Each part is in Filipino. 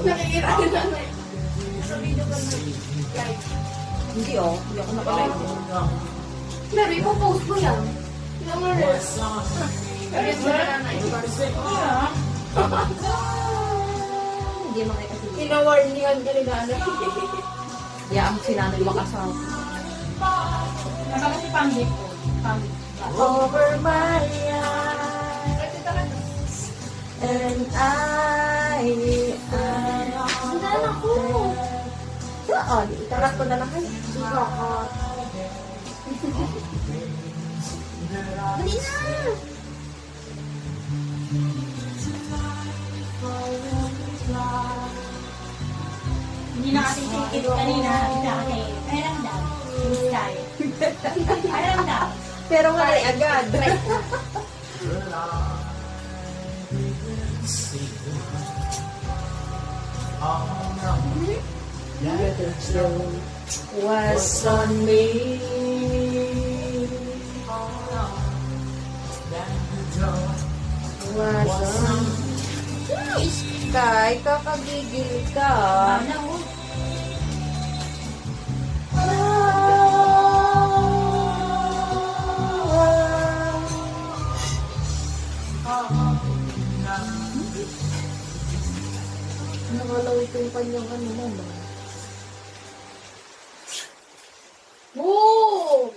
Nakikita ko lang eh. Sa video ko na live. Hindi oh, hindi ako nakalive. Pero ipopost ko yan. Tingnan mo rin. Pero yung sa nanay. Hindi makita si Kina-warningan ka nila. Kaya ang sinanay makasawa. Nasama si Pangit ko. Pangit. Over my eyes and I Sandaan ako. Saan? Itarat ko na lang kayo. Bakit? Dali na! Hindi na kasi sikit kanina. Dati. Kailan daw? Sky. Kailan daw? Pero nga ay agad. Was on me. Was on Sky, kakagigil ka. Ano? Nakalawit yung kanyang ano naman. Boom!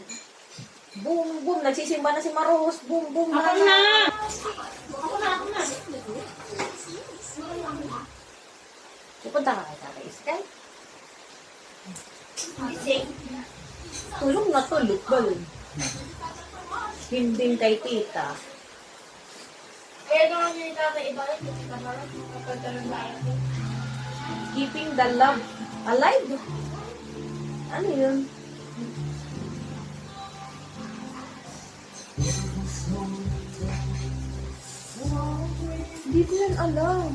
Boom, boom. Nagsisimba na si Maros. Boom, boom. Ako na! Ako na! Pupunta ka kay Tatay Sky. Gising. Tulog na tulog ba yun? Hindi kay tita. Kaya naman yung tatay ibalik. Kita ba? Kapag ganun ba yan? Keeping the love alive. Ano yun? Hindi ko yan alam.